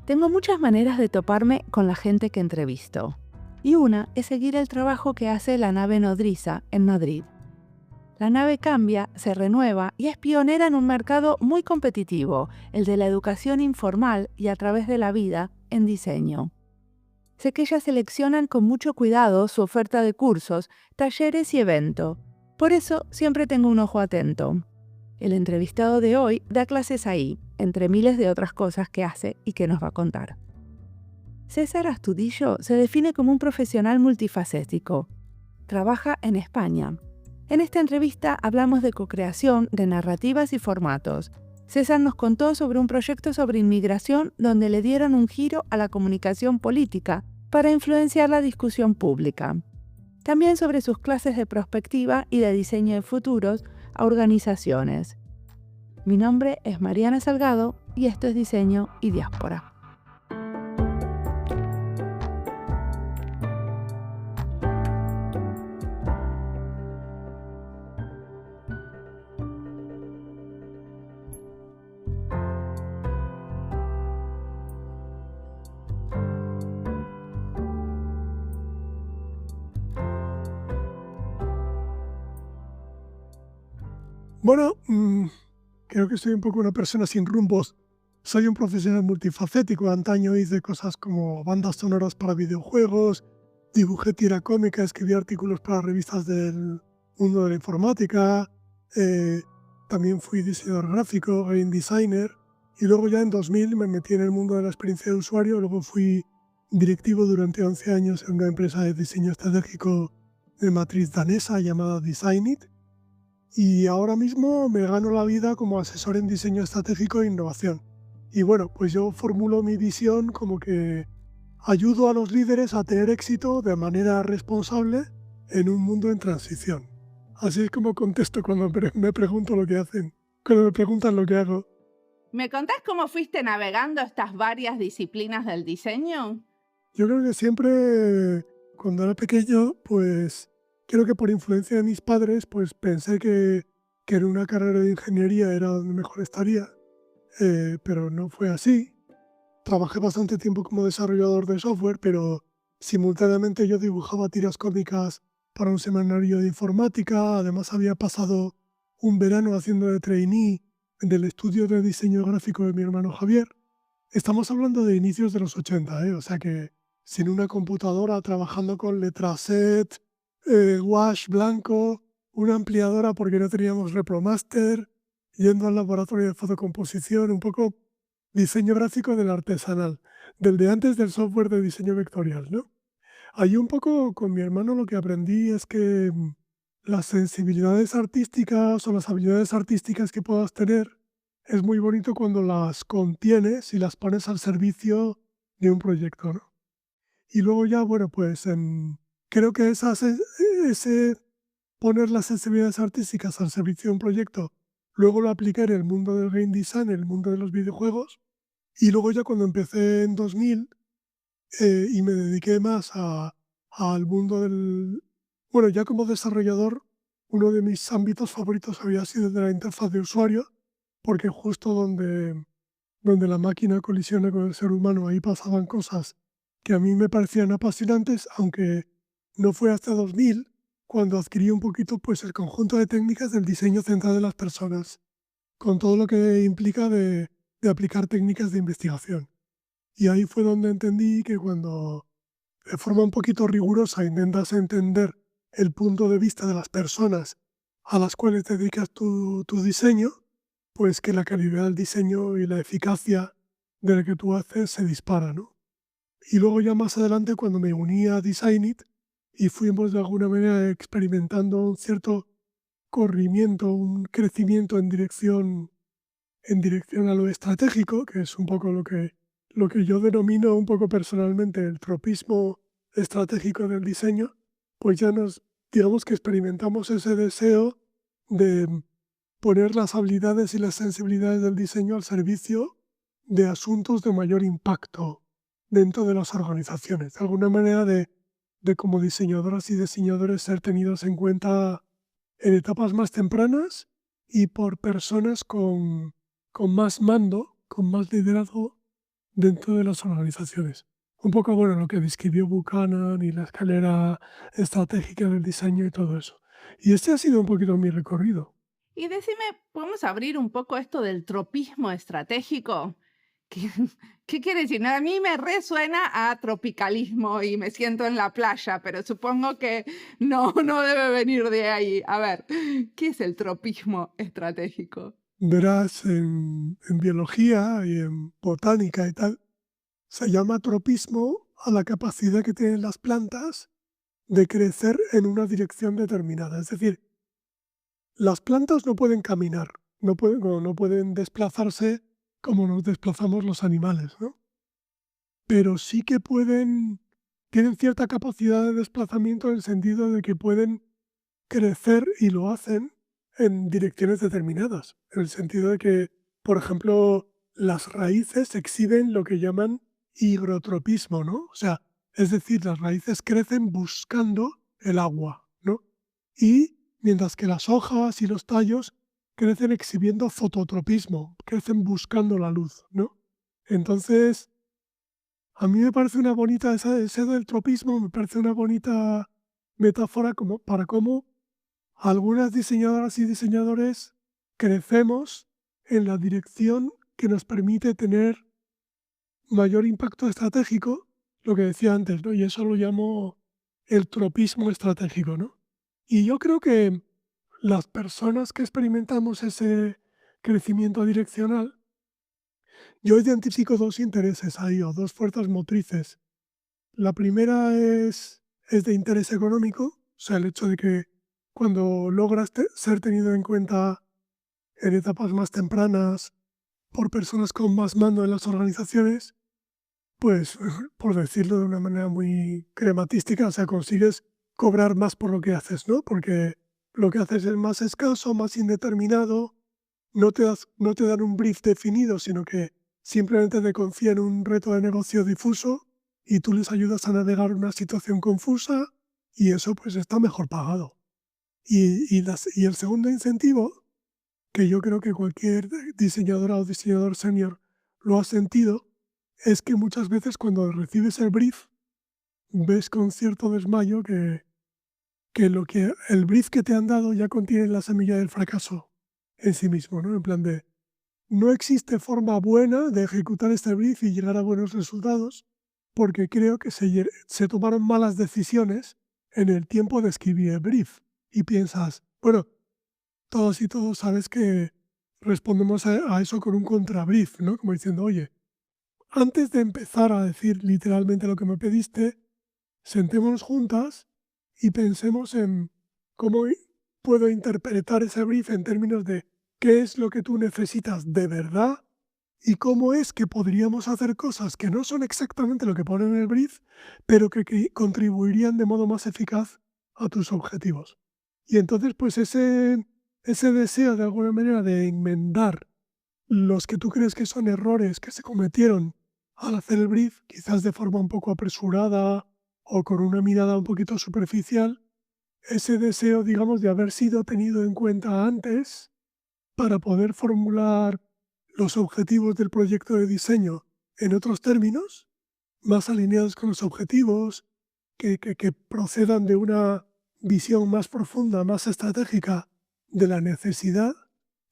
Tengo muchas maneras de toparme con la gente que entrevisto. Y una es seguir el trabajo que hace la nave nodriza en Madrid. La nave cambia, se renueva y es pionera en un mercado muy competitivo, el de la educación informal y a través de la vida en diseño. Sé que ellas seleccionan con mucho cuidado su oferta de cursos, talleres y eventos. Por eso siempre tengo un ojo atento. El entrevistado de hoy da clases ahí, entre miles de otras cosas que hace y que nos va a contar. César Astudillo se define como un profesional multifacético. Trabaja en España. En esta entrevista hablamos de co-creación, de narrativas y formatos. César nos contó sobre un proyecto sobre inmigración donde le dieron un giro a la comunicación política para influenciar la discusión pública. También sobre sus clases de prospectiva y de diseño de futuros a organizaciones. Mi nombre es Mariana Salgado y esto es Diseño y Diáspora. Bueno, creo que soy un poco una persona sin rumbos. Soy un profesional multifacético. Antaño hice cosas como bandas sonoras para videojuegos, dibujé tira cómica, escribí artículos para revistas del mundo de la informática, también fui diseñador gráfico, game designer, y luego ya en 2000 me metí en el mundo de la experiencia de usuario. Luego fui directivo durante 11 años en una empresa de diseño estratégico de matriz danesa llamada Designit. Y ahora mismo me gano la vida como asesor en diseño estratégico e innovación. Y bueno, pues yo formulo mi visión como que ayudo a los líderes a tener éxito de manera responsable en un mundo en transición. Así es como contesto cuando me pregunto lo que hacen, cuando me preguntan lo que hago. ¿Me contás cómo fuiste navegando estas varias disciplinas del diseño? Yo creo que siempre, cuando era pequeño, pues creo que por influencia de mis padres, pues pensé que en una carrera de ingeniería era donde mejor estaría, pero no fue así. Trabajé bastante tiempo como desarrollador de software, pero simultáneamente yo dibujaba tiras cómicas para un semanario de informática. Además había pasado un verano haciendo de trainee en el estudio de diseño gráfico de mi hermano Javier. Estamos hablando de inicios de los 80, o sea que sin una computadora, trabajando con letraset, wash blanco, una ampliadora porque no teníamos Repromaster, yendo al laboratorio de fotocomposición, un poco diseño gráfico del artesanal, del de antes del software de diseño vectorial, ¿no? Ahí un poco con mi hermano lo que aprendí es que las sensibilidades artísticas o las habilidades artísticas que puedas tener es muy bonito cuando las contienes y las pones al servicio de un proyecto, ¿no? Y luego ya, bueno, pues creo que ese poner las sensibilidades artísticas al servicio de un proyecto, luego lo apliqué en el mundo del game design, en el mundo de los videojuegos, y luego ya cuando empecé en 2000 y me dediqué más al mundo del... Bueno, ya como desarrollador, uno de mis ámbitos favoritos había sido el de la interfaz de usuario, porque justo donde la máquina colisiona con el ser humano, ahí pasaban cosas que a mí me parecían apasionantes, aunque no fue hasta 2000 cuando adquirí un poquito pues, el conjunto de técnicas del diseño centrado en las personas, con todo lo que implica de aplicar técnicas de investigación. Y ahí fue donde entendí que cuando de forma un poquito rigurosa intentas entender el punto de vista de las personas a las cuales te dedicas tu diseño, pues que la calidad del diseño y la eficacia de lo que tú haces se dispara, ¿no? Y luego ya más adelante cuando me uní a Designit y fuimos de alguna manera experimentando un cierto corrimiento, un crecimiento en dirección a lo estratégico, que es un poco lo que yo denomino un poco personalmente el tropismo estratégico del diseño, pues ya digamos que experimentamos ese deseo de poner las habilidades y las sensibilidades del diseño al servicio de asuntos de mayor impacto dentro de las organizaciones. De alguna manera de como diseñadoras y diseñadores ser tenidos en cuenta en etapas más tempranas y por personas con más mando, con más liderazgo dentro de las organizaciones. Un poco, bueno, lo que describió Buchanan y la escalera estratégica del diseño y todo eso. Y este ha sido un poquito mi recorrido. Y decime, ¿podemos abrir un poco esto del tropismo estratégico? ¿Qué, qué quiere decir? No, a mí me resuena a tropicalismo y me siento en la playa, pero supongo que no, no debe venir de ahí. A ver, ¿qué es el tropismo estratégico? Verás, en biología y en botánica y tal, se llama tropismo a la capacidad que tienen las plantas de crecer en una dirección determinada. Es decir, las plantas no pueden caminar, no pueden desplazarse como nos desplazamos los animales, ¿no? Pero sí que tienen cierta capacidad de desplazamiento en el sentido de que pueden crecer y lo hacen en direcciones determinadas. En el sentido de que, por ejemplo, las raíces exhiben lo que llaman higrotropismo, ¿no? O sea, es decir, las raíces crecen buscando el agua, ¿no? Y mientras que las hojas y los tallos crecen exhibiendo fototropismo, crecen buscando la luz, ¿no? Entonces, a mí me parece una bonita, ese del tropismo me parece una bonita metáfora como para cómo algunas diseñadoras y diseñadores crecemos en la dirección que nos permite tener mayor impacto estratégico, lo que decía antes, ¿no? Y eso lo llamo el tropismo estratégico, ¿no? Y yo creo que las personas que experimentamos ese crecimiento direccional, yo identifico dos intereses ahí, o dos fuerzas motrices. La primera es de interés económico, o sea, el hecho de que cuando logras ser tenido en cuenta en etapas más tempranas por personas con más mando en las organizaciones, pues, por decirlo de una manera muy crematística, o sea, consigues cobrar más por lo que haces, ¿no? Porque lo que haces es más escaso, más indeterminado, no te dan un brief definido, sino que simplemente te confían un reto de negocio difuso y tú les ayudas a navegar una situación confusa y eso pues está mejor pagado. Y el segundo incentivo, que yo creo que cualquier diseñadora o diseñador senior lo ha sentido, es que muchas veces cuando recibes el brief, ves con cierto desmayo que el brief que te han dado ya contiene la semilla del fracaso en sí mismo, ¿no? En plan de, no existe forma buena de ejecutar este brief y llegar a buenos resultados, porque creo que se tomaron malas decisiones en el tiempo de escribir el brief. Y piensas, bueno, todos y todos sabes que respondemos a eso con un contrabrief, ¿no? Como diciendo, oye, antes de empezar a decir literalmente lo que me pediste, sentémonos juntas y pensemos en cómo puedo interpretar ese brief en términos de qué es lo que tú necesitas de verdad y cómo es que podríamos hacer cosas que no son exactamente lo que pone en el brief, pero que contribuirían de modo más eficaz a tus objetivos. Y entonces, pues ese deseo de alguna manera de enmendar los que tú crees que son errores que se cometieron al hacer el brief, quizás de forma un poco apresurada o con una mirada un poquito superficial, ese deseo, digamos, de haber sido tenido en cuenta antes para poder formular los objetivos del proyecto de diseño en otros términos, más alineados con los objetivos, que procedan de una visión más profunda, más estratégica de la necesidad,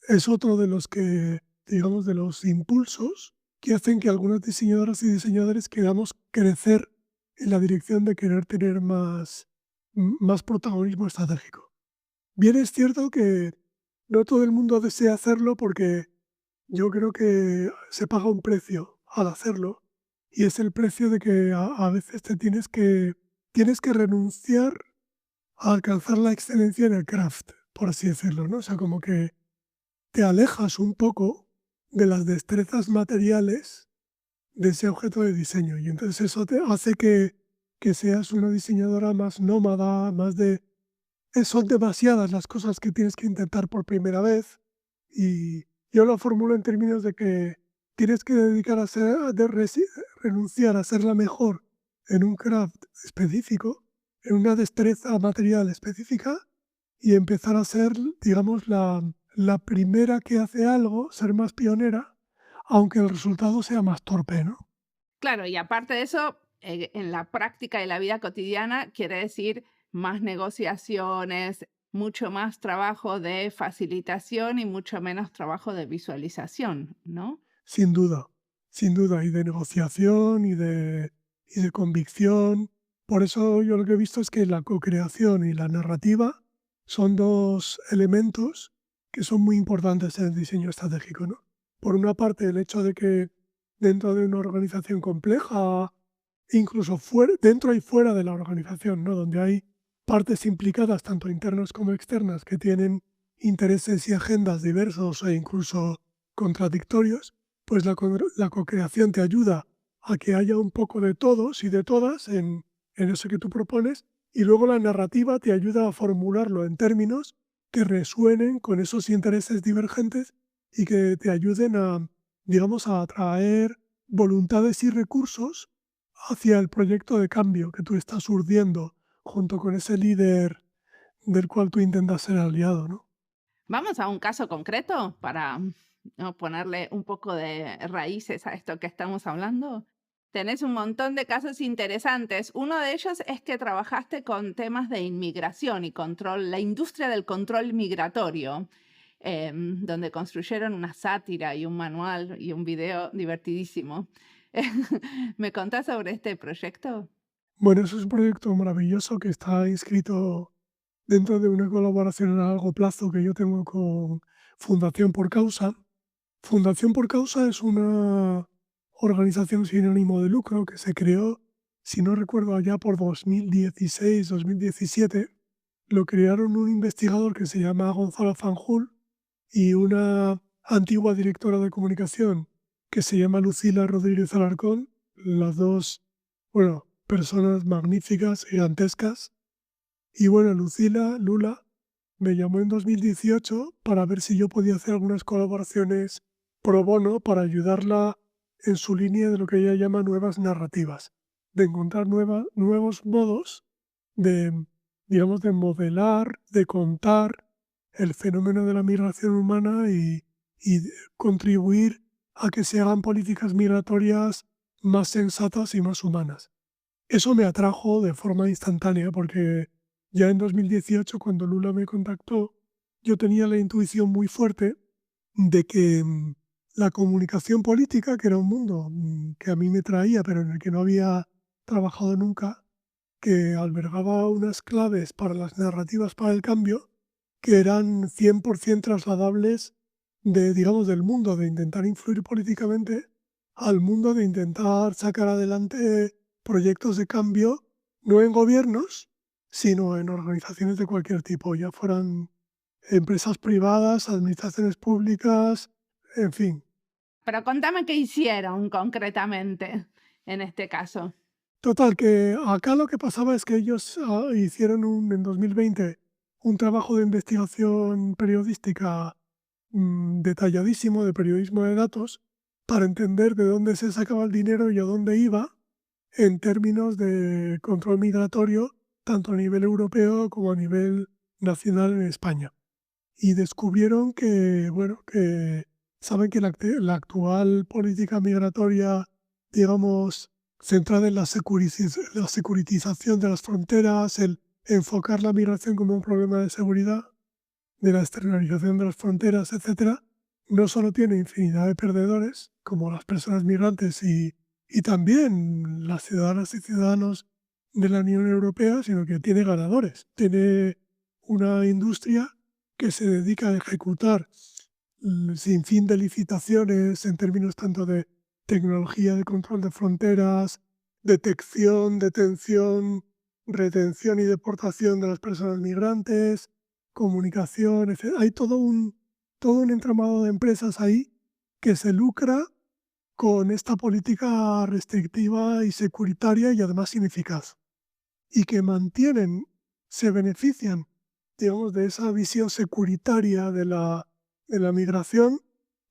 es otro de los que, digamos, de los impulsos que hacen que algunas diseñadoras y diseñadores queramos crecer en la dirección de querer tener más protagonismo estratégico. Bien es cierto que no todo el mundo desea hacerlo porque yo creo que se paga un precio al hacerlo y es el precio de que a veces tienes que renunciar a alcanzar la excelencia en el craft, por así decirlo, ¿no? O sea, como que te alejas un poco de las destrezas materiales de ese objeto de diseño y entonces eso te hace que seas una diseñadora más nómada, más de... son demasiadas las cosas que tienes que intentar por primera vez y yo lo formulo en términos de que tienes que dedicar a renunciar a ser la mejor en un craft específico, en una destreza material específica y empezar a ser, digamos, la primera que hace algo, ser más pionera, aunque el resultado sea más torpe, ¿no? Claro, y aparte de eso, en la práctica de la vida cotidiana quiere decir más negociaciones, mucho más trabajo de facilitación y mucho menos trabajo de visualización, ¿no? Sin sin duda, y de negociación y de convicción. Por eso yo lo que he visto es que la co-creación y la narrativa son dos elementos que son muy importantes en el diseño estratégico, ¿no? Por una parte, el hecho de que dentro de una organización compleja, incluso dentro y fuera de la organización, ¿no? Donde hay partes implicadas, tanto internas como externas, que tienen intereses y agendas diversos e incluso contradictorios, pues la co-creación te ayuda a que haya un poco de todos y de todas en eso que tú propones, y luego la narrativa te ayuda a formularlo en términos que resuenen con esos intereses divergentes y que te ayuden a, digamos, a atraer voluntades y recursos hacia el proyecto de cambio que tú estás urdiendo junto con ese líder del cual tú intentas ser aliado, ¿no? Vamos a un caso concreto para ¿no? ponerle un poco de raíces a esto que estamos hablando. Tenés un montón de casos interesantes. Uno de ellos es que trabajaste con temas de inmigración y control, la industria del control migratorio, donde construyeron una sátira y un manual y un video divertidísimo. ¿Me contás sobre este proyecto? Bueno, eso es un proyecto maravilloso que está inscrito dentro de una colaboración a largo plazo que yo tengo con Fundación por Causa. Fundación por Causa es una organización sin ánimo de lucro que se creó, si no recuerdo, allá por 2016, 2017. Lo crearon un investigador que se llama Gonzalo Fanjul y una antigua directora de comunicación que se llama Lucila Rodríguez Alarcón, las dos, bueno, personas magníficas, gigantescas. Y bueno, Lula, me llamó en 2018 para ver si yo podía hacer algunas colaboraciones pro bono para ayudarla en su línea de lo que ella llama nuevas narrativas, de encontrar nuevos modos de, digamos, de modelar, de contar el fenómeno de la migración humana y de contribuir a que se hagan políticas migratorias más sensatas y más humanas. Eso me atrajo de forma instantánea porque ya en 2018, cuando Lula me contactó, yo tenía la intuición muy fuerte de que la comunicación política, que era un mundo que a mí me traía, pero en el que no había trabajado nunca, que albergaba unas claves para las narrativas para el cambio que eran 100% trasladables de, digamos, del mundo de intentar influir políticamente al mundo de intentar sacar adelante proyectos de cambio, no en gobiernos, sino en organizaciones de cualquier tipo, ya fueran empresas privadas, administraciones públicas, en fin. Pero contame qué hicieron concretamente en este caso. Total, que acá lo que pasaba es que ellos hicieron en 2020 un trabajo de investigación periodística detalladísimo de periodismo de datos para entender de dónde se sacaba el dinero y a dónde iba en términos de control migratorio, tanto a nivel europeo como a nivel nacional en España. Y descubrieron que, bueno, que saben que la actual política migratoria, digamos, centrada en la securitización de las fronteras, el enfocar la migración como un problema de seguridad, de la externalización de las fronteras, etcétera, no solo tiene infinidad de perdedores, como las personas migrantes y también las ciudadanas y ciudadanos de la Unión Europea, sino que tiene ganadores. Tiene una industria que se dedica a ejecutar sin fin de licitaciones en términos tanto de tecnología de control de fronteras, detección, detención, retención y deportación de las personas migrantes, comunicación, etc. Hay todo un entramado de empresas ahí que se lucra con esta política restrictiva y securitaria y además ineficaz, y que se benefician, digamos, de esa visión securitaria de la migración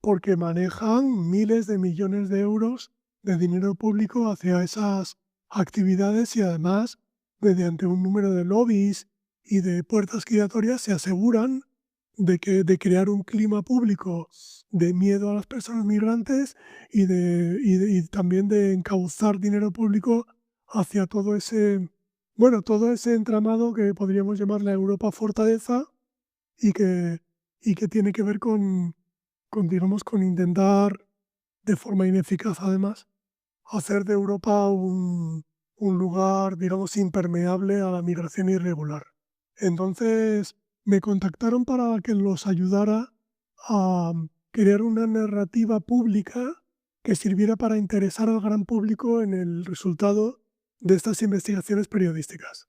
porque manejan miles de millones de euros de dinero público hacia esas actividades y además, mediante un número de lobbies y de puertas giratorias, se aseguran de crear un clima público de miedo a las personas migrantes y también de encauzar dinero público hacia todo ese entramado que podríamos llamar la Europa fortaleza y que tiene que ver digamos, con intentar, de forma ineficaz además, hacer de Europa un lugar, digamos, impermeable a la migración irregular. Entonces me contactaron para que los ayudara a crear una narrativa pública que sirviera para interesar al gran público en el resultado de estas investigaciones periodísticas,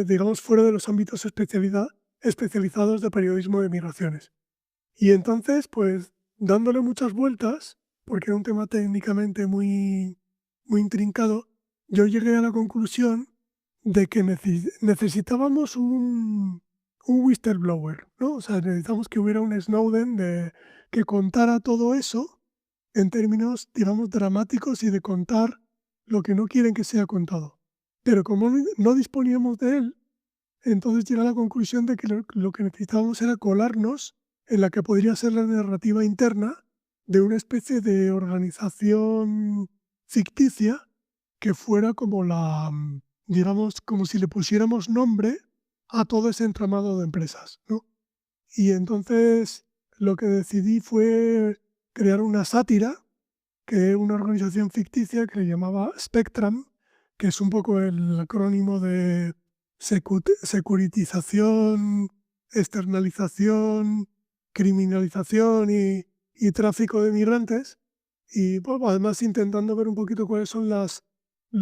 digamos, fuera de los ámbitos especializados de periodismo de migraciones. Y entonces, pues, dándole muchas vueltas, porque era un tema técnicamente muy intrincado, yo llegué a la conclusión de que necesitábamos un whistleblower, ¿no? O sea, necesitamos que hubiera un Snowden que contara todo eso en términos, digamos, dramáticos y de contar lo que no quieren que sea contado. Pero como no disponíamos de él, entonces llegué a la conclusión de que lo que necesitábamos era colarnos en la que podría ser la narrativa interna de una especie de organización ficticia que fuera como digamos, como si le pusiéramos nombre a todo ese entramado de empresas, ¿no? Y entonces lo que decidí fue crear una sátira, que es una organización ficticia que le llamaba Spectrum, que es un poco el acrónimo de securitización, externalización, criminalización y tráfico de migrantes. Y pues, además intentando ver un poquito cuáles son la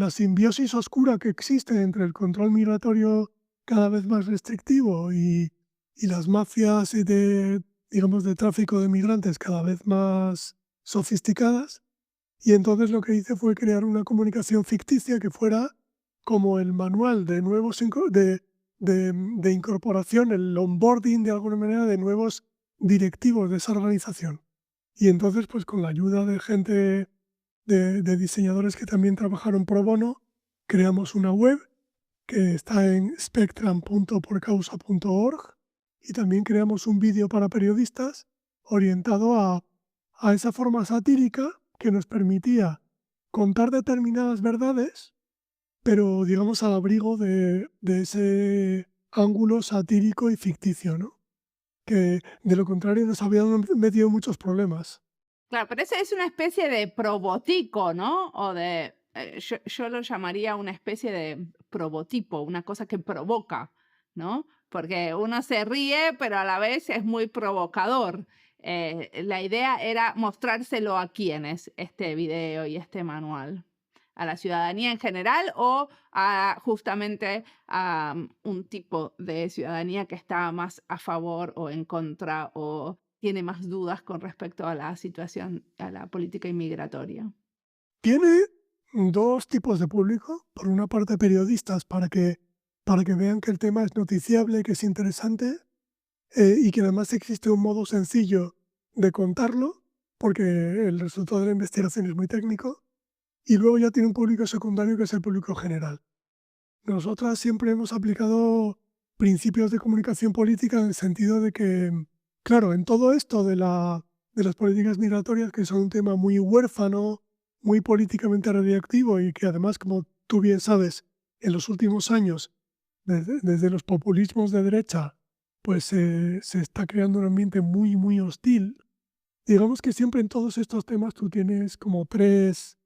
simbiosis oscura que existe entre el control migratorio cada vez más restrictivo y las mafias digamos, de tráfico de migrantes cada vez más sofisticadas. Y entonces lo que hice fue crear una comunicación ficticia que fuera como el manual de de incorporación, el onboarding de alguna manera de nuevos directivos de esa organización. Y entonces, pues con la ayuda de gente, de diseñadores que también trabajaron pro bono, creamos una web que está en spectrum.porcausa.org y también creamos un vídeo para periodistas orientado a esa forma satírica que nos permitía contar determinadas verdades, pero digamos al abrigo de ese ángulo satírico y ficticio, ¿no? Que de lo contrario nos habían metido muchos problemas. Claro, pero ese es una especie de probotico, ¿no? O de, yo lo llamaría una especie de probotipo, una cosa que provoca, ¿no? Porque uno se ríe, pero a la vez es muy provocador. La idea era mostrárselo a quienes, este video y este manual. ¿A la ciudadanía en general o justamente a un tipo de ciudadanía que está más a favor o en contra o tiene más dudas con respecto a la situación, a la política inmigratoria? Tiene dos tipos de público. Por una parte, periodistas para que vean que el tema es noticiable, que es interesante y que además existe un modo sencillo de contarlo, porque el resultado de la investigación es muy técnico. Y luego ya tiene un público secundario que es el público general. Nosotras siempre hemos aplicado principios de comunicación política en el sentido de que, claro, en todo esto de las políticas migratorias, que son un tema muy huérfano, muy políticamente radiactivo y que además, como tú bien sabes, en los últimos años, desde los populismos de derecha, pues se está creando un ambiente muy hostil. Digamos que siempre en todos estos temas tú tienes como tres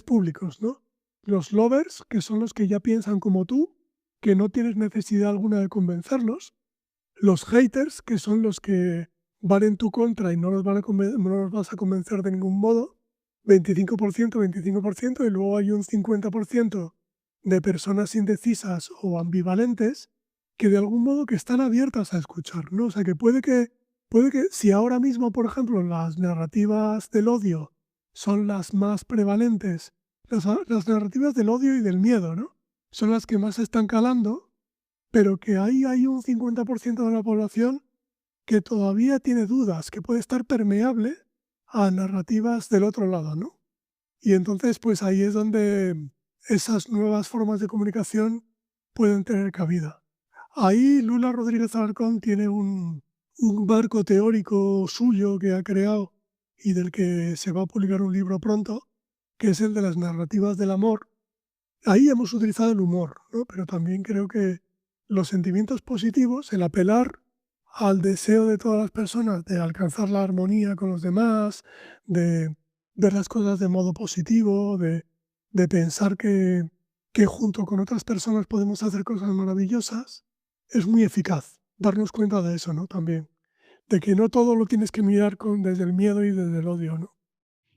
públicos, ¿no? Los lovers, que son los que ya piensan como tú, que no tienes necesidad alguna de convencerlos. Los haters, que son los que van en tu contra y no los vas a convencer de ningún modo. 25%, 25%, y luego hay un 50% de personas indecisas o ambivalentes que de algún modo que están abiertas a escuchar, ¿no? O sea, que puede que si ahora mismo, por ejemplo, las narrativas del odio son las más prevalentes, las narrativas del odio y del miedo, ¿no? Son las que más están calando, pero que ahí hay un 50% de la población que todavía tiene dudas, que puede estar permeable a narrativas del otro lado, ¿no? Y entonces, pues ahí es donde esas nuevas formas de comunicación pueden tener cabida. Ahí Lula Rodríguez Alarcón tiene un un marco teórico suyo que ha creado y del que se va a publicar un libro pronto, que es el de las narrativas del amor. Ahí hemos utilizado el humor, ¿no? Pero también creo que los sentimientos positivos, el apelar al deseo de todas las personas de alcanzar la armonía con los demás, de ver las cosas de modo positivo, de pensar que junto con otras personas podemos hacer cosas maravillosas, es muy eficaz. Darnos cuenta de eso, ¿no? También. De que no todo lo tienes que mirar desde el miedo y desde el odio, ¿no?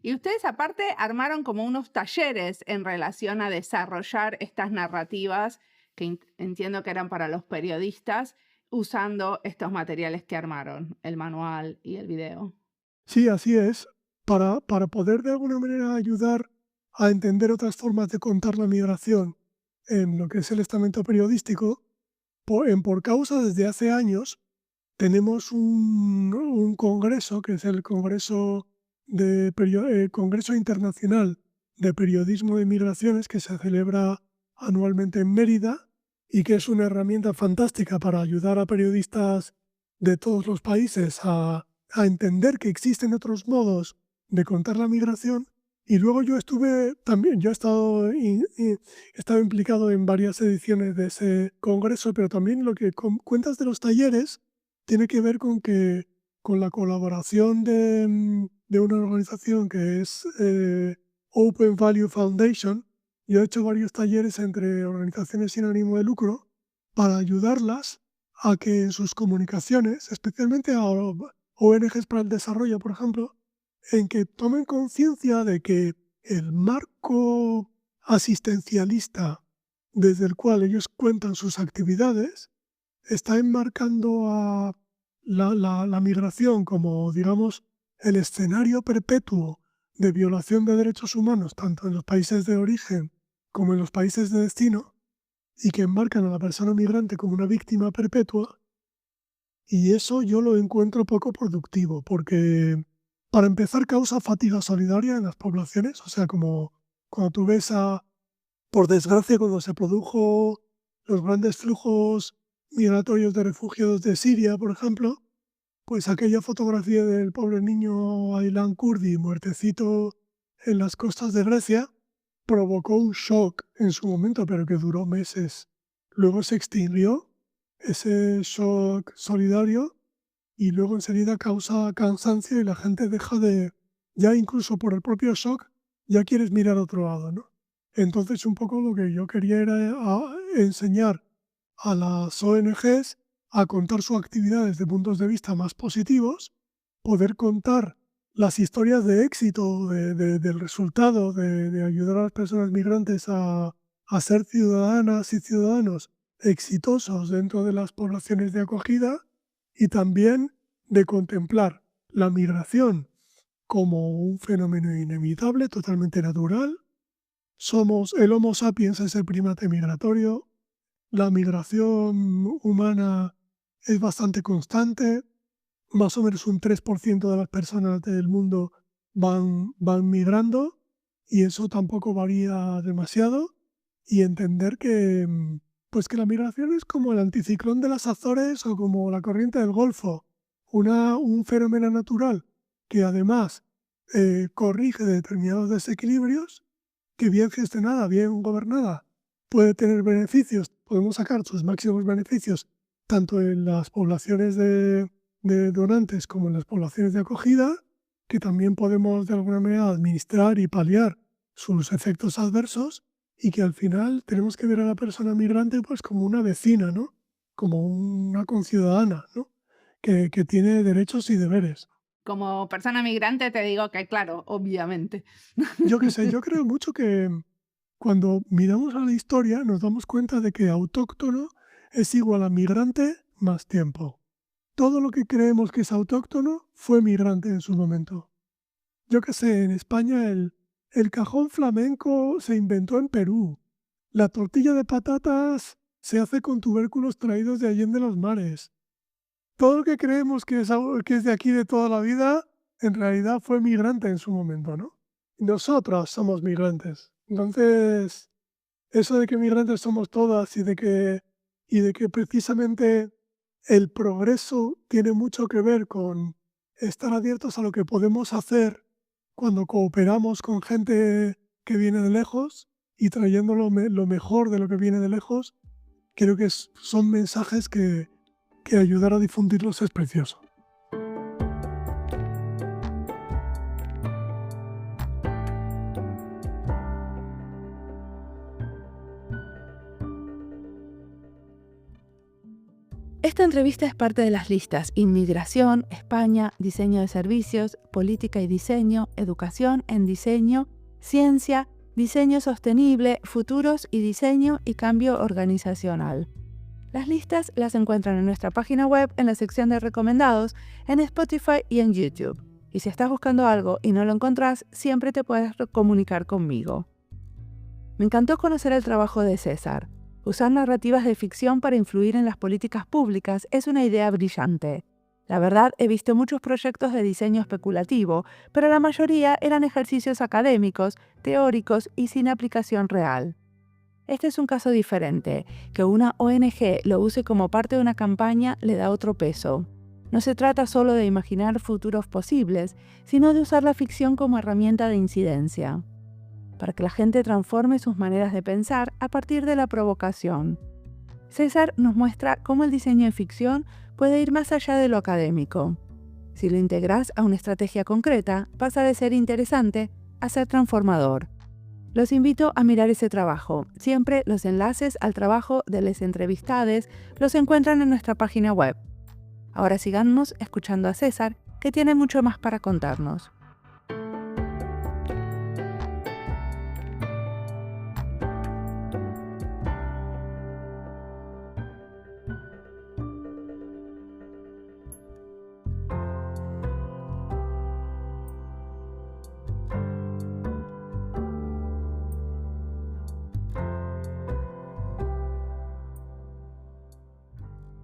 Y ustedes aparte armaron como unos talleres en relación a desarrollar estas narrativas que entiendo que eran para los periodistas, usando estos materiales que armaron, el manual y el video. Sí, así es. Para poder de alguna manera ayudar a entender otras formas de contar la migración en lo que es el estamento periodístico, Por Causa desde hace años tenemos un congreso, que es el Congreso Internacional de Periodismo de Migraciones, que se celebra anualmente en Mérida y que es una herramienta fantástica para ayudar a periodistas de todos los países a entender que existen otros modos de contar la migración. Y luego yo estuve también, yo he estado implicado en varias ediciones de ese congreso, pero también lo que cuentas de los talleres tiene que ver con la colaboración de una organización que es Open Value Foundation. Yo he hecho varios talleres entre organizaciones sin ánimo de lucro para ayudarlas a que en sus comunicaciones, especialmente a ONGs para el desarrollo, por ejemplo, en que tomen conciencia de que el marco asistencialista desde el cual ellos cuentan sus actividades está enmarcando a la migración como, digamos, el escenario perpetuo de violación de derechos humanos, tanto en los países de origen como en los países de destino, y que enmarcan a la persona migrante como una víctima perpetua. Y eso yo lo encuentro poco productivo, porque para empezar causa fatiga solidaria en las poblaciones, o sea, como cuando tú ves por desgracia, cuando se produjo los grandes flujos migratorios de refugiados de Siria, por ejemplo, pues aquella fotografía del pobre niño Aylan Kurdi muertecito en las costas de Grecia provocó un shock en su momento, pero que duró meses. Luego se extinguió ese shock solidario y luego enseguida causa cansancio y la gente deja ya incluso por el propio shock, ya quieres mirar a otro lado, ¿no? Entonces un poco lo que yo quería era enseñar a las ONGs a contar su actividad desde puntos de vista más positivos, poder contar las historias de éxito, del resultado, de ayudar a las personas migrantes a ser ciudadanas y ciudadanos exitosos dentro de las poblaciones de acogida y también de contemplar la migración como un fenómeno inevitable, totalmente natural. El Homo sapiens es el primate migratorio, la migración humana es bastante constante, más o menos un 3% de las personas del mundo van migrando y eso tampoco varía demasiado y entender pues que la migración es como el anticiclón de las Azores o como la corriente del Golfo, un fenómeno natural que además corrige determinados desequilibrios que bien gestionada, bien gobernada, puede tener beneficios, podemos sacar sus máximos beneficios tanto en las poblaciones de donantes como en las poblaciones de acogida, que también podemos de alguna manera administrar y paliar sus efectos adversos y que al final tenemos que ver a la persona migrante pues como una vecina, ¿no? Como una conciudadana, ¿no? Que tiene derechos y deberes. Como persona migrante te digo que, claro, obviamente. Yo qué sé, yo creo mucho que cuando miramos a la historia nos damos cuenta de que autóctono es igual a migrante más tiempo. Todo lo que creemos que es autóctono fue migrante en su momento. Yo qué sé, en España el cajón flamenco se inventó en Perú. La tortilla de patatas se hace con tubérculos traídos de Allende los Mares. Todo lo que creemos que es de aquí de toda la vida, en realidad fue migrante en su momento, ¿no? Nosotros somos migrantes. Entonces, eso de que migrantes somos todas y de que precisamente el progreso tiene mucho que ver con estar abiertos a lo que podemos hacer cuando cooperamos con gente que viene de lejos y trayendo lo mejor de lo que viene de lejos. Creo que son mensajes que ayudar a difundirlos es precioso. Esta entrevista es parte de las listas Inmigración, España, Diseño de Servicios, Política y Diseño, Educación en Diseño, Ciencia, Diseño Sostenible, Futuros y Diseño y Cambio Organizacional. Las listas las encuentran en nuestra página web, en la sección de recomendados, en Spotify y en YouTube. Y si estás buscando algo y no lo encontrás, siempre te puedes comunicar conmigo. Me encantó conocer el trabajo de César. Usar narrativas de ficción para influir en las políticas públicas es una idea brillante. La verdad, he visto muchos proyectos de diseño especulativo, pero la mayoría eran ejercicios académicos, teóricos y sin aplicación real. Este es un caso diferente. Que una ONG lo use como parte de una campaña le da otro peso. No se trata solo de imaginar futuros posibles, sino de usar la ficción como herramienta de incidencia, para que la gente transforme sus maneras de pensar a partir de la provocación. César nos muestra cómo el diseño de ficción puede ir más allá de lo académico. Si lo integras a una estrategia concreta, pasa de ser interesante a ser transformador. Los invito a mirar ese trabajo. Siempre los enlaces al trabajo de los entrevistados los encuentran en nuestra página web. Ahora síganos escuchando a César, que tiene mucho más para contarnos.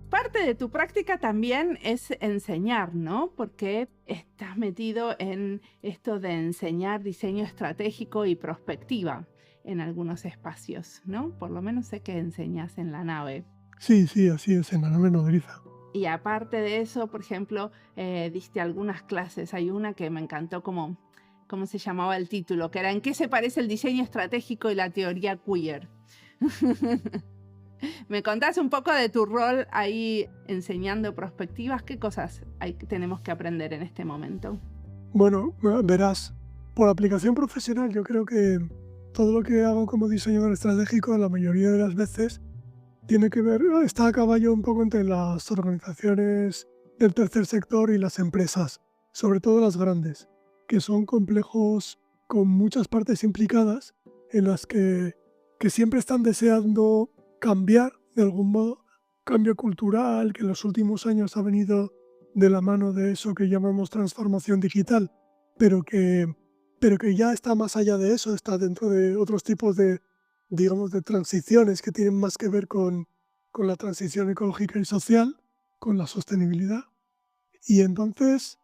Parte de tu práctica también es enseñar, ¿no? Porque estás metido en esto de enseñar diseño estratégico y prospectiva en algunos espacios, ¿no? Por lo menos sé que enseñas en la nave. Sí, así es, en la nave nodriza. Y aparte de eso, por ejemplo, diste algunas clases. Hay una que me encantó ¿cómo se llamaba el título? Que era ¿En qué se parece el diseño estratégico y la teoría queer? ¿Me contás un poco de tu rol ahí enseñando perspectivas? ¿Qué cosas tenemos que aprender en este momento? Bueno, verás, por aplicación profesional yo creo que todo lo que hago como diseñador estratégico la mayoría de las veces tiene que ver, está a caballo un poco entre las organizaciones del tercer sector y las empresas, sobre todo las grandes, que son complejos con muchas partes implicadas en las que siempre están deseando cambiar de algún modo, cambio cultural que en los últimos años ha venido de la mano de eso que llamamos transformación digital, pero que ya está más allá de eso, está dentro de otros tipos de, digamos, de transiciones que tienen más que ver con la transición ecológica y social, con la sostenibilidad. Y entonces,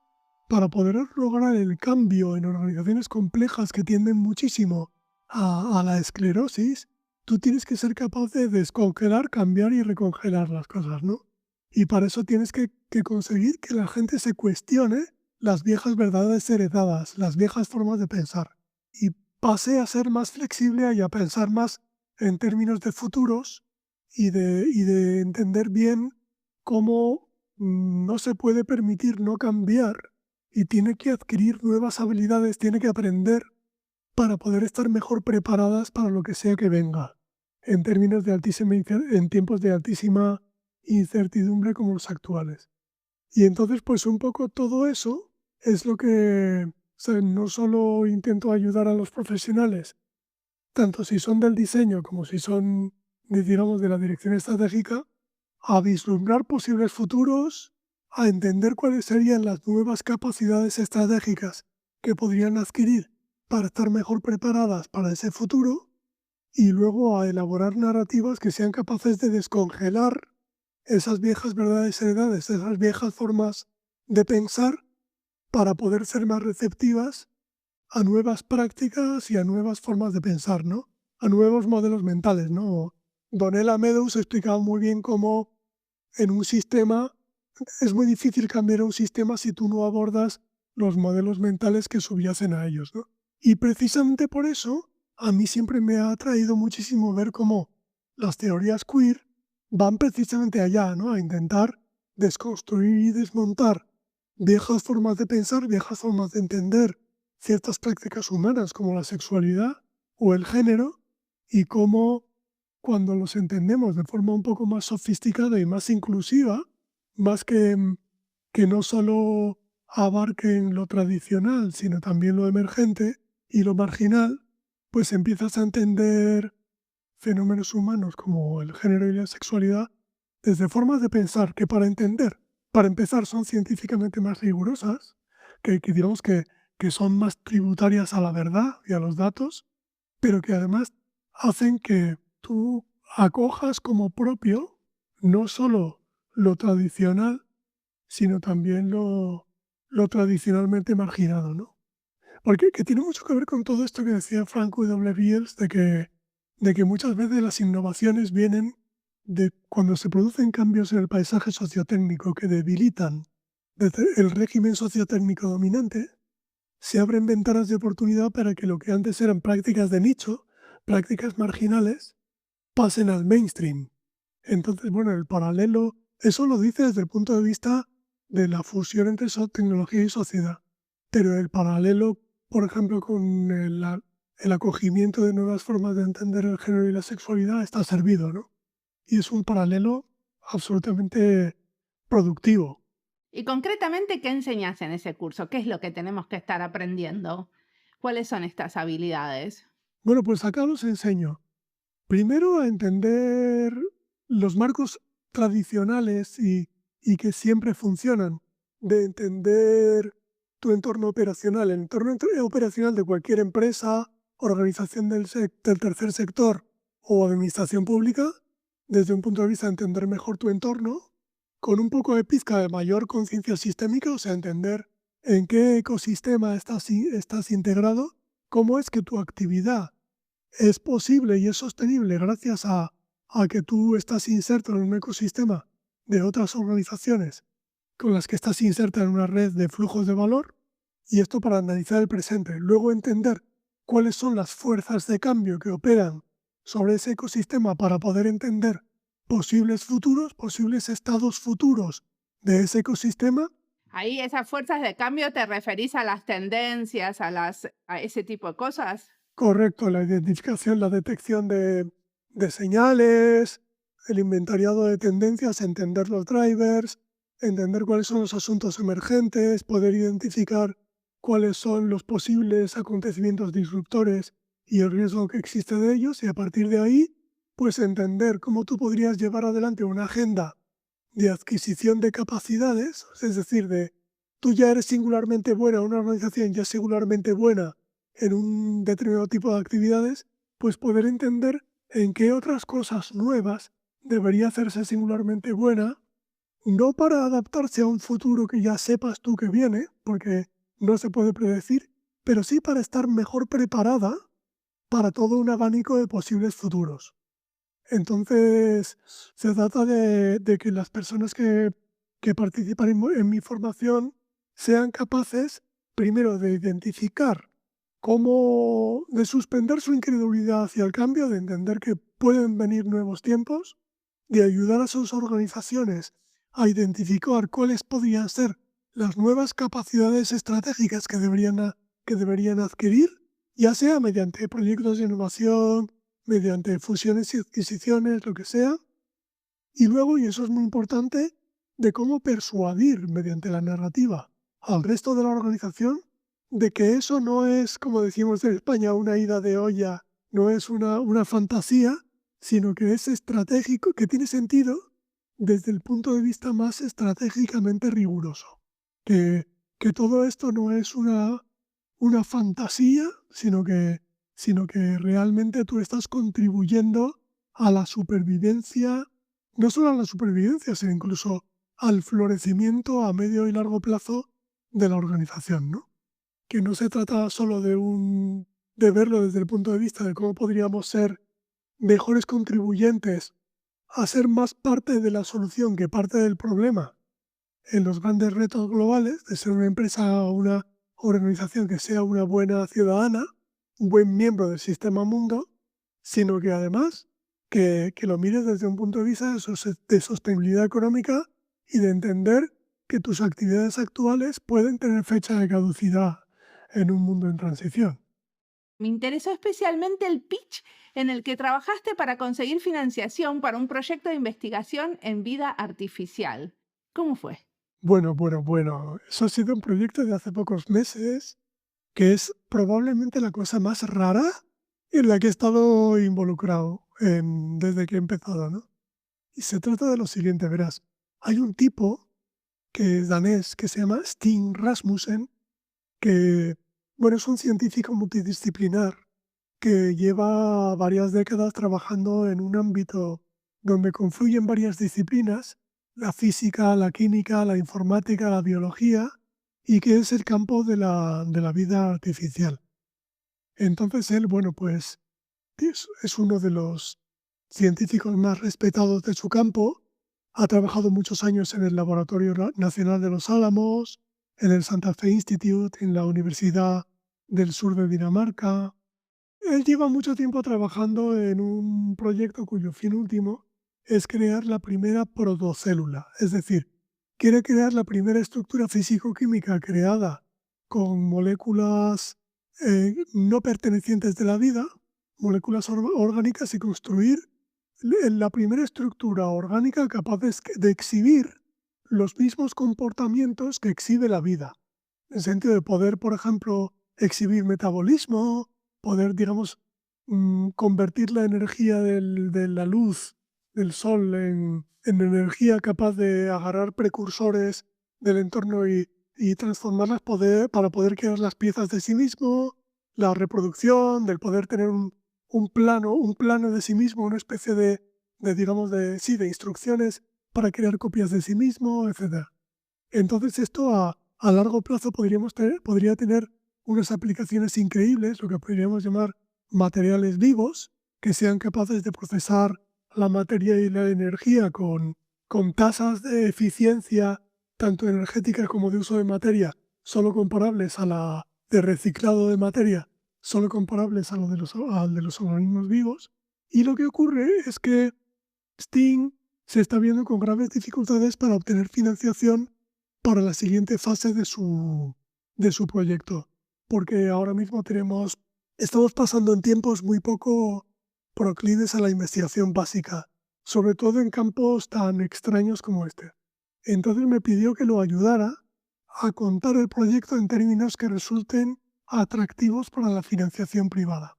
para poder lograr el cambio en organizaciones complejas que tienden muchísimo a la esclerosis, tú tienes que ser capaz de descongelar, cambiar y recongelar las cosas, ¿no? Y para eso tienes que conseguir que la gente se cuestione las viejas verdades heredadas, las viejas formas de pensar, y pase a ser más flexible y a pensar más en términos de futuros y de entender bien cómo no se puede permitir no cambiar y tiene que adquirir nuevas habilidades, tiene que aprender para poder estar mejor preparadas para lo que sea que venga, en términos de en tiempos de altísima incertidumbre como los actuales. Y entonces, pues un poco todo eso es lo que, o sea, no solo intento ayudar a los profesionales, tanto si son del diseño como si son, digamos, de la dirección estratégica, a vislumbrar posibles futuros, a entender cuáles serían las nuevas capacidades estratégicas que podrían adquirir para estar mejor preparadas para ese futuro, y luego a elaborar narrativas que sean capaces de descongelar esas viejas verdades heredadas, esas viejas formas de pensar, para poder ser más receptivas a nuevas prácticas y a nuevas formas de pensar, ¿no? A nuevos modelos mentales, ¿no? Donella Meadows explicaba muy bien cómo en un sistema, es muy difícil cambiar un sistema si tú no abordas los modelos mentales que subyacen a ellos, ¿no? Y precisamente por eso a mí siempre me ha atraído muchísimo ver cómo las teorías queer van precisamente allá, ¿no? A intentar desconstruir y desmontar viejas formas de pensar, viejas formas de entender ciertas prácticas humanas como la sexualidad o el género, y cómo cuando los entendemos de forma un poco más sofisticada y más inclusiva, más que no solo abarquen lo tradicional, sino también lo emergente y lo marginal, pues empiezas a entender fenómenos humanos como el género y la sexualidad desde formas de pensar que para empezar, son científicamente más rigurosas, que digamos que son más tributarias a la verdad y a los datos, pero que además hacen que tú acojas como propio no solo lo tradicional, sino también lo tradicionalmente marginado, ¿no? Porque que tiene mucho que ver con todo esto que decía Frank W. Beers, de que muchas veces las innovaciones vienen de cuando se producen cambios en el paisaje sociotécnico que debilitan desde el régimen sociotécnico dominante, se abren ventanas de oportunidad para que lo que antes eran prácticas de nicho, prácticas marginales, pasen al mainstream. Entonces, bueno, el paralelo, eso lo dice desde el punto de vista de la fusión entre tecnología y sociedad, pero el paralelo, por ejemplo, con el acogimiento de nuevas formas de entender el género y la sexualidad está servido, ¿no? Y es un paralelo absolutamente productivo. Y concretamente, ¿qué enseñas en ese curso? ¿Qué es lo que tenemos que estar aprendiendo? ¿Cuáles son estas habilidades? Bueno, pues acá os enseño primero a entender los marcos tradicionales y que siempre funcionan, de entender tu entorno operacional, el entorno operacional de cualquier empresa, organización del tercer sector o administración pública, desde un punto de vista de entender mejor tu entorno, con un poco de pizca de mayor conciencia sistémica, o sea, entender en qué ecosistema estás integrado, cómo es que tu actividad es posible y es sostenible gracias a que tú estás inserto en un ecosistema de otras organizaciones con las que estás inserta en una red de flujos de valor, y esto para analizar el presente. Luego entender cuáles son las fuerzas de cambio que operan sobre ese ecosistema para poder entender posibles futuros, posibles estados futuros de ese ecosistema. Ahí esas fuerzas de cambio te referís a las tendencias, a ese tipo de cosas. Correcto, la identificación, la detección de señales, el inventariado de tendencias, entender los drivers, entender cuáles son los asuntos emergentes, poder identificar cuáles son los posibles acontecimientos disruptores y el riesgo que existe de ellos, y a partir de ahí, pues entender cómo tú podrías llevar adelante una agenda de adquisición de capacidades, es decir, de tú ya eres singularmente buena, una organización ya es singularmente buena en un determinado tipo de actividades, pues poder entender en qué otras cosas nuevas debería hacerse singularmente buena, no para adaptarse a un futuro que ya sepas tú que viene, porque no se puede predecir, pero sí para estar mejor preparada para todo un abanico de posibles futuros. Entonces, se trata de que las personas que participan en mi formación sean capaces, primero, de identificar cómo, de suspender su incredulidad hacia el cambio, de entender que pueden venir nuevos tiempos, de ayudar a sus organizaciones a identificar cuáles podrían ser las nuevas capacidades estratégicas que deberían adquirir, ya sea mediante proyectos de innovación, mediante fusiones y adquisiciones, lo que sea. Y luego, y eso es muy importante, de cómo persuadir mediante la narrativa al resto de la organización de que eso no es, como decimos en España, una ida de olla, no es una fantasía, sino que es estratégico, que tiene sentido desde el punto de vista más estratégicamente riguroso. Que todo esto no es una fantasía, sino que realmente tú estás contribuyendo a la supervivencia, no solo a la supervivencia, sino incluso al florecimiento a medio y largo plazo de la organización, ¿no? Que no se trata solo de verlo desde el punto de vista de cómo podríamos ser mejores contribuyentes a ser más parte de la solución que parte del problema en los grandes retos globales, de ser una empresa o una organización que sea una buena ciudadana, un buen miembro del sistema mundo, sino que además que lo mires desde un punto de vista de sostenibilidad económica y de entender que tus actividades actuales pueden tener fecha de caducidad en un mundo en transición. Me interesó especialmente el pitch en el que trabajaste para conseguir financiación para un proyecto de investigación en vida artificial. ¿Cómo fue? Bueno, eso ha sido un proyecto de hace pocos meses que es probablemente la cosa más rara en la que he estado involucrado desde que he empezado, ¿no? Y se trata de lo siguiente, verás. Hay un tipo que es danés que se llama Stig Rasmussen, que, bueno, es un científico multidisciplinar que lleva varias décadas trabajando en un ámbito donde confluyen varias disciplinas, la física, la química, la informática, la biología, y que es el campo de la vida artificial. Entonces él, bueno, pues es uno de los científicos más respetados de su campo. Ha trabajado muchos años en el Laboratorio Nacional de los Álamos, en el Santa Fe Institute, en la Universidad del Sur de Dinamarca. Él lleva mucho tiempo trabajando en un proyecto cuyo fin último es crear la primera protocélula, es decir, quiere crear la primera estructura físico-química creada con moléculas no pertenecientes de la vida, moléculas orgánicas, y construir la primera estructura orgánica capaz de exhibir los mismos comportamientos que exhibe la vida, en el sentido de poder, por ejemplo, exhibir metabolismo, poder, digamos, convertir la energía de la luz del sol en energía capaz de agarrar precursores del entorno y transformarlas para poder crear las piezas de sí mismo, la reproducción, del poder tener un plano de sí mismo, una especie digamos, sí, de instrucciones para crear copias de sí mismo, etcétera. Entonces esto a largo plazo podría tener unas aplicaciones increíbles, lo que podríamos llamar materiales vivos, que sean capaces de procesar la materia y la energía con tasas de eficiencia, tanto energéticas como de uso de materia, solo comparables a la de reciclado de materia, solo comparables al de los organismos vivos. Y lo que ocurre es que Sting se está viendo con graves dificultades para obtener financiación para la siguiente fase de su proyecto, porque ahora mismo estamos pasando en tiempos muy poco proclives a la investigación básica, sobre todo en campos tan extraños como este. Entonces me pidió que lo ayudara a contar el proyecto en términos que resulten atractivos para la financiación privada.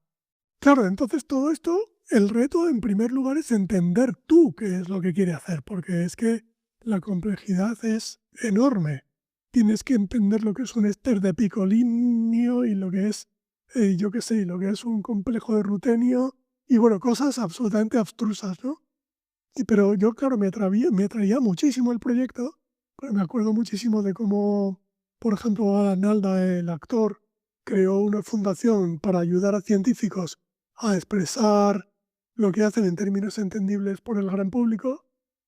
Claro, entonces todo esto, el reto en primer lugar es entender tú qué es lo que quiere hacer, porque es que la complejidad es enorme. Tienes que entender lo que es un éster de picolinio y lo que es, yo qué sé, lo que es un complejo de rutenio y, bueno, cosas absolutamente abstrusas, ¿no? Pero yo, claro, me atraía muchísimo el proyecto, pero me acuerdo muchísimo de cómo, por ejemplo, Alan Alda, el actor, creó una fundación para ayudar a científicos a expresar lo que hacen en términos entendibles por el gran público.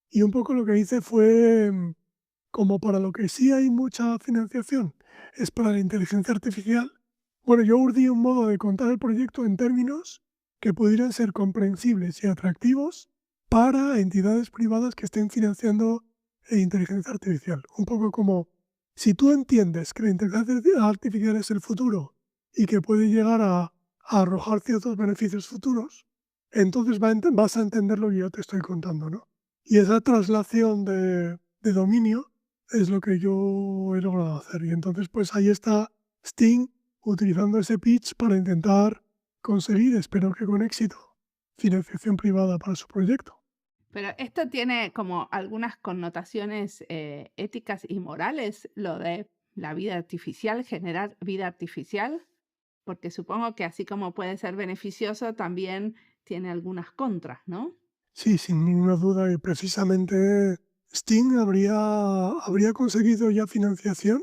Y un poco lo que hice fue, como para lo que sí hay mucha financiación, es para la inteligencia artificial. Bueno, yo urdí un modo de contar el proyecto en términos que pudieran ser comprensibles y atractivos para entidades privadas que estén financiando inteligencia artificial. Un poco como, si tú entiendes que la inteligencia artificial es el futuro y que puede llegar a arrojar ciertos beneficios futuros, entonces vas a entender lo que yo te estoy contando, ¿no? Y esa traslación de dominio es lo que yo he logrado hacer. Y entonces, pues ahí está Sting utilizando ese pitch para intentar conseguir, espero que con éxito, financiación privada para su proyecto. Pero esto tiene como algunas connotaciones éticas y morales, lo de la vida artificial, generar vida artificial, porque supongo que así como puede ser beneficioso, también tiene algunas contras, ¿no? Sí, sin ninguna duda, y precisamente Sting habría conseguido ya financiación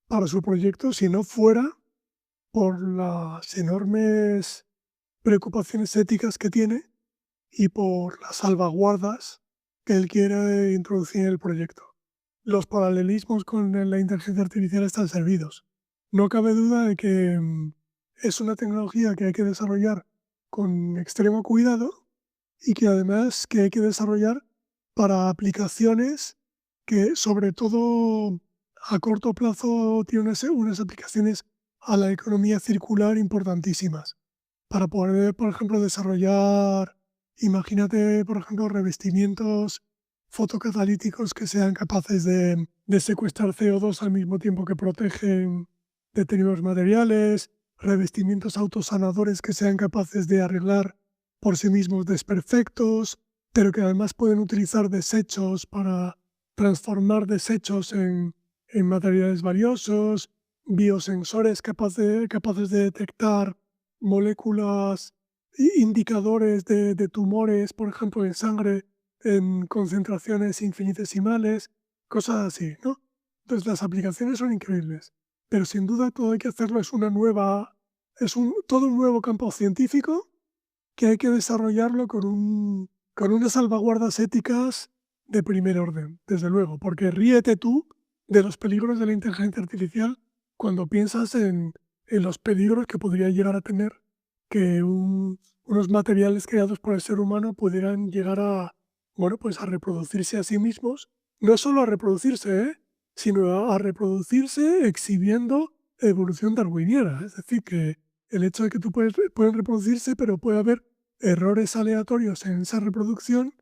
para su proyecto si no fuera por las enormes preocupaciones éticas que tiene y por las salvaguardas que él quiere introducir en el proyecto. Los paralelismos con la inteligencia artificial están servidos. No cabe duda de que es una tecnología que hay que desarrollar con extremo cuidado y que además que hay que desarrollar para aplicaciones que sobre todo a corto plazo tienen unas aplicaciones a la economía circular importantísimas. Para poder, por ejemplo, desarrollar, imagínate, por ejemplo, revestimientos fotocatalíticos que sean capaces de secuestrar CO2 al mismo tiempo que protegen determinados materiales, revestimientos autosanadores que sean capaces de arreglar por sí mismos desperfectos, pero que además pueden utilizar desechos para transformar desechos en materiales valiosos, biosensores capaces de detectar moléculas, indicadores de tumores, por ejemplo, en sangre, en concentraciones infinitesimales, cosas así, ¿no? Entonces las aplicaciones son increíbles, pero sin duda todo hay que hacerlo, todo un nuevo campo científico que hay que desarrollarlo con unas salvaguardas éticas de primer orden, desde luego, porque ríete tú de los peligros de la inteligencia artificial cuando piensas en los peligros que podría llegar a tener que unos materiales creados por el ser humano pudieran llegar a, bueno, pues a reproducirse a sí mismos, no solo a reproducirse, sino a reproducirse exhibiendo evolución darwiniana. Es decir, que el hecho de que pueden reproducirse, pero puede haber errores aleatorios en esa reproducción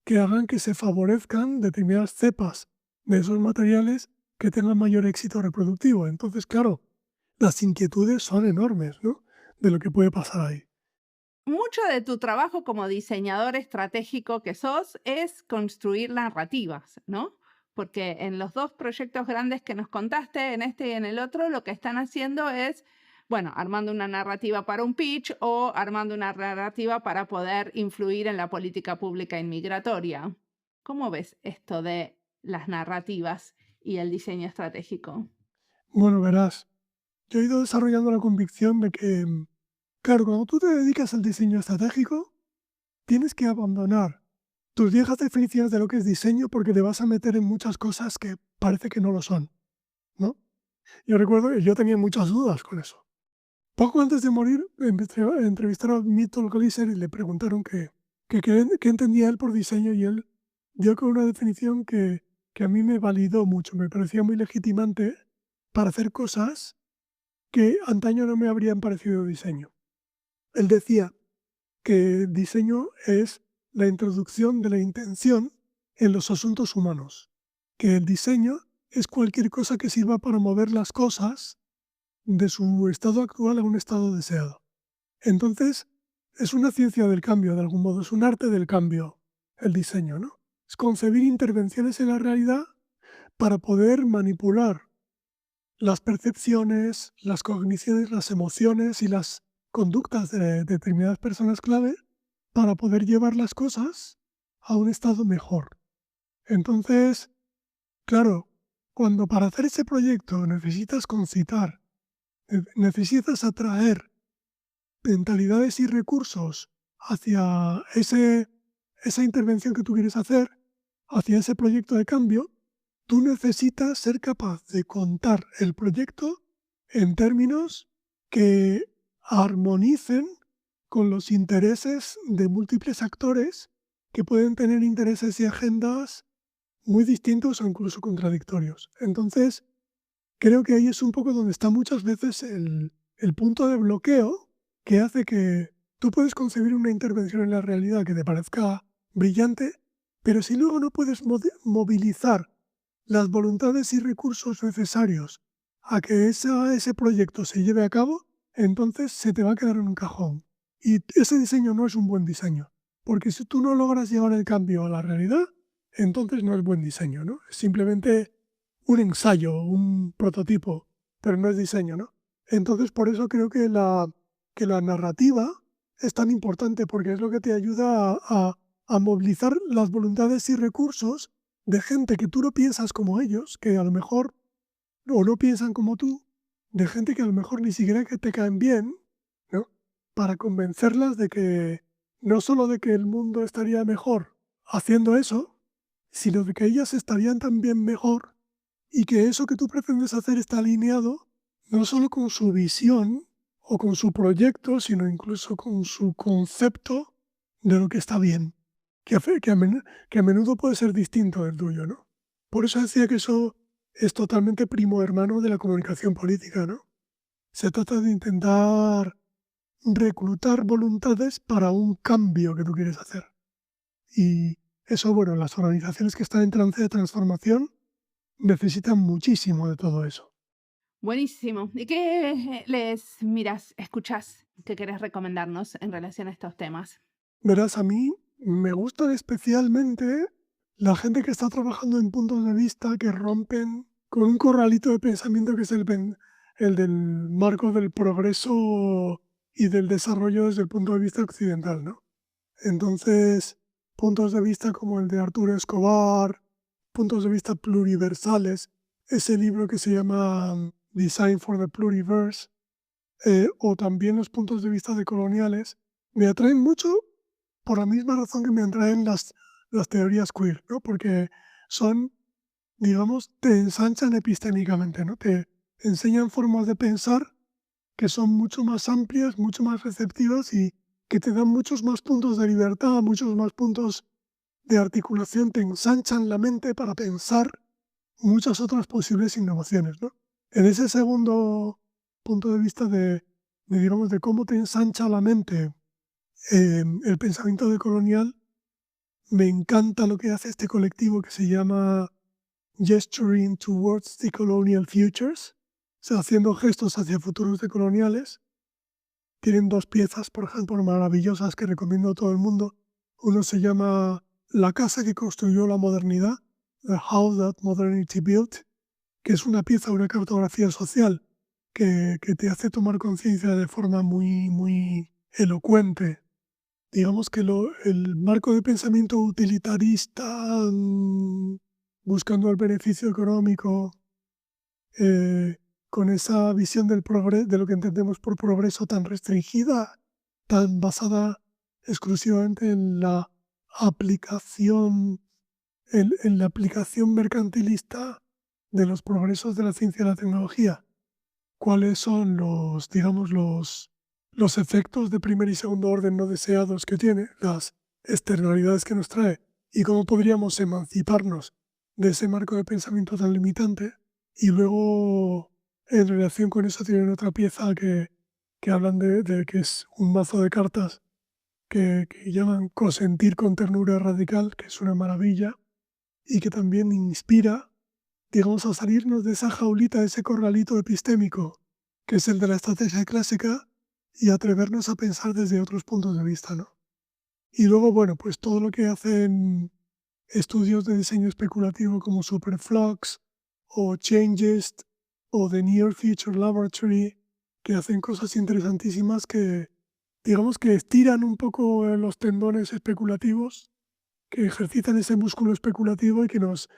que hagan que se favorezcan determinadas cepas de esos materiales que tengan mayor éxito reproductivo. Entonces, claro, las inquietudes son enormes, ¿no? De lo que puede pasar ahí. Mucho de tu trabajo como diseñador estratégico que sos es construir narrativas, ¿no? Porque en los dos proyectos grandes que nos contaste, en este y en el otro, lo que están haciendo es, bueno, armando una narrativa para un pitch o armando una narrativa para poder influir en la política pública inmigratoria. ¿Cómo ves esto de las narrativas y el diseño estratégico? Bueno, verás, yo he ido desarrollando la convicción de que, claro, cuando tú te dedicas al diseño estratégico, tienes que abandonar tus viejas definiciones de lo que es diseño porque te vas a meter en muchas cosas que parece que no lo son, ¿no? Yo recuerdo que yo tenía muchas dudas con eso. Poco antes de morir, entrevistaron a Milton Gleiser y le preguntaron qué entendía él por diseño y él dio con una definición que a mí me validó mucho, me parecía muy legitimante para hacer cosas que antaño no me habrían parecido diseño. Él decía que diseño es la introducción de la intención en los asuntos humanos, que el diseño es cualquier cosa que sirva para mover las cosas de su estado actual a un estado deseado. Entonces, es una ciencia del cambio, de algún modo, es un arte del cambio, el diseño, ¿no? Es concebir intervenciones en la realidad para poder manipular las percepciones, las cogniciones, las emociones y las conductas de determinadas personas clave para poder llevar las cosas a un estado mejor. Entonces, claro, cuando para hacer ese proyecto necesitas concitar, necesitas atraer mentalidades y recursos hacia esa intervención que tú quieres hacer, hacia ese proyecto de cambio, tú necesitas ser capaz de contar el proyecto en términos que armonicen con los intereses de múltiples actores que pueden tener intereses y agendas muy distintos o incluso contradictorios. Entonces, creo que ahí es un poco donde está muchas veces el punto de bloqueo que hace que tú puedes concebir una intervención en la realidad que te parezca brillante, pero si luego no puedes movilizar las voluntades y recursos necesarios a que ese proyecto se lleve a cabo, entonces se te va a quedar en un cajón. Y ese diseño no es un buen diseño, porque si tú no logras llevar el cambio a la realidad, entonces no es buen diseño, ¿no? Es simplemente un ensayo, un prototipo, pero no es diseño, ¿no? Entonces por eso creo que la narrativa es tan importante, porque es lo que te ayuda a movilizar las voluntades y recursos de gente que tú no piensas como ellos, que a lo mejor o no piensan como tú, de gente que a lo mejor ni siquiera que te caen bien, ¿no? Para convencerlas no solo de que el mundo estaría mejor haciendo eso, sino de que ellas estarían también mejor y que eso que tú pretendes hacer está alineado no solo con su visión o con su proyecto, sino incluso con su concepto de lo que está bien, que a menudo puede ser distinto del tuyo, ¿no? Por eso decía que eso es totalmente primo hermano de la comunicación política, ¿no? Se trata de intentar reclutar voluntades para un cambio que tú quieres hacer. Y eso, bueno, las organizaciones que están en trance de transformación necesitan muchísimo de todo eso. Buenísimo. ¿Y qué les miras, escuchás, que querés recomendarnos en relación a estos temas? Verás, a mí me gustan especialmente la gente que está trabajando en puntos de vista que rompen con un corralito de pensamiento que es el del marco del progreso y del desarrollo desde el punto de vista occidental, ¿no? Entonces, puntos de vista como el de Arturo Escobar, puntos de vista pluriversales, ese libro que se llama Design for the Pluriverse, o también los puntos de vista decoloniales, me atraen mucho por la misma razón que me atraen las teorías queer, ¿no? Porque son, digamos, te ensanchan epistémicamente, ¿no? Te enseñan formas de pensar que son mucho más amplias, mucho más receptivas y que te dan muchos más puntos de libertad, muchos más puntos de articulación, te ensanchan la mente para pensar muchas otras posibles innovaciones, ¿no? En ese segundo punto de vista digamos, de cómo te ensancha la mente el pensamiento decolonial, me encanta lo que hace este colectivo que se llama Gesturing Towards Decolonial Futures, o sea, haciendo gestos hacia futuros decoloniales. Tienen 2 piezas, por ejemplo, maravillosas que recomiendo a todo el mundo. Uno se llama La casa que construyó la modernidad, The House That Modernity Built, que es una pieza, una cartografía social que te hace tomar conciencia de forma muy, muy elocuente. Digamos que el marco de pensamiento utilitarista, buscando el beneficio económico, con esa visión de lo que entendemos por progreso tan restringida, tan basada exclusivamente en la aplicación, en la aplicación mercantilista de los progresos de la ciencia y la tecnología. ¿Cuáles son digamos, los efectos de primer y segundo orden no deseados que tiene, las externalidades que nos trae, y cómo podríamos emanciparnos de ese marco de pensamiento tan limitante? Y luego, en relación con eso, tienen otra pieza que hablan de que es un mazo de cartas que llaman Consentir con ternura radical, que es una maravilla, y que también inspira, digamos, a salirnos de esa jaulita, de ese corralito epistémico, que es el de la estrategia clásica, y atrevernos a pensar desde otros puntos de vista, ¿no? Y luego, bueno, pues todo lo que hacen estudios de diseño especulativo como Superflux o Changest o The Near Future Laboratory, que hacen cosas interesantísimas que, digamos, que estiran un poco los tendones especulativos, que ejercitan ese músculo especulativo y que nos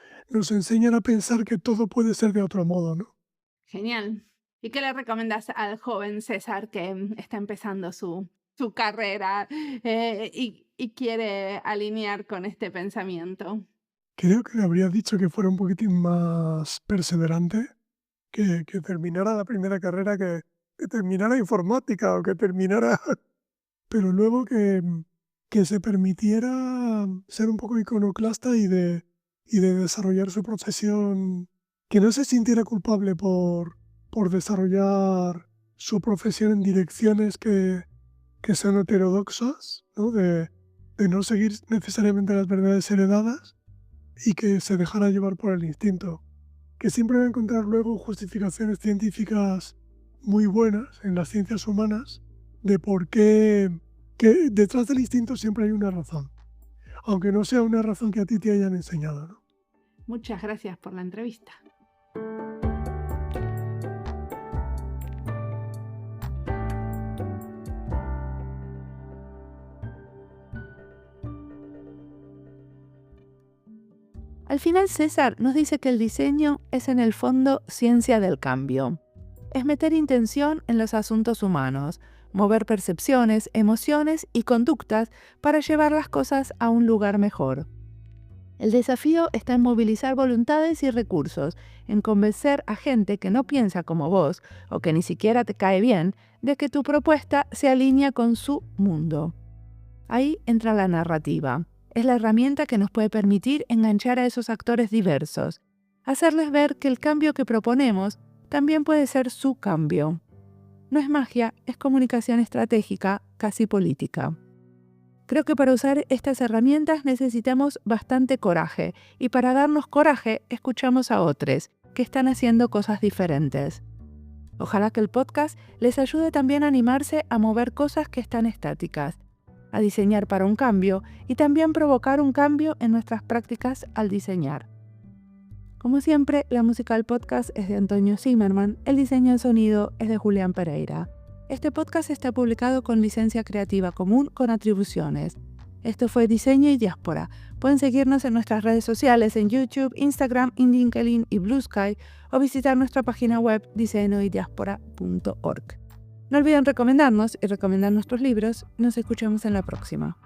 enseñan a pensar que todo puede ser de otro modo, ¿no? Genial. ¿Y qué le recomendás al joven César que está empezando su carrera y quiere alinear con este pensamiento? Creo que le habría dicho que fuera un poquitín más perseverante, que terminara la primera carrera, que terminara informática o que terminara, pero luego que se permitiera ser un poco iconoclasta y de desarrollar su profesión, que no se sintiera culpable por desarrollar su profesión en direcciones que son heterodoxas, ¿no? De no seguir necesariamente las verdades heredadas y que se dejara llevar por el instinto, que siempre va a encontrar luego justificaciones científicas muy buenas en las ciencias humanas de por qué, que detrás del instinto siempre hay una razón, aunque no sea una razón que a ti te hayan enseñado, ¿no? Muchas gracias por la entrevista. Al final César nos dice que el diseño es en el fondo ciencia del cambio. Es meter intención en los asuntos humanos, mover percepciones, emociones y conductas para llevar las cosas a un lugar mejor. El desafío está en movilizar voluntades y recursos, en convencer a gente que no piensa como vos o que ni siquiera te cae bien, de que tu propuesta se alinea con su mundo. Ahí entra la narrativa. Es la herramienta que nos puede permitir enganchar a esos actores diversos, hacerles ver que el cambio que proponemos también puede ser su cambio. No es magia, es comunicación estratégica, casi política. Creo que para usar estas herramientas necesitamos bastante coraje, y para darnos coraje escuchamos a otros que están haciendo cosas diferentes. Ojalá que el podcast les ayude también a animarse a mover cosas que están estáticas, a diseñar para un cambio y también provocar un cambio en nuestras prácticas al diseñar. Como siempre, la música del podcast es de Antonio Zimmerman, el diseño de sonido es de Julián Pereira. Este podcast está publicado con licencia creativa común con atribuciones. Esto fue Diseño y Diáspora. Pueden seguirnos en nuestras redes sociales en YouTube, Instagram, LinkedIn y Blue Sky o visitar nuestra página web diseñoydiaspora.org. No olviden recomendarnos y recomendar nuestros libros. Nos escuchamos en la próxima.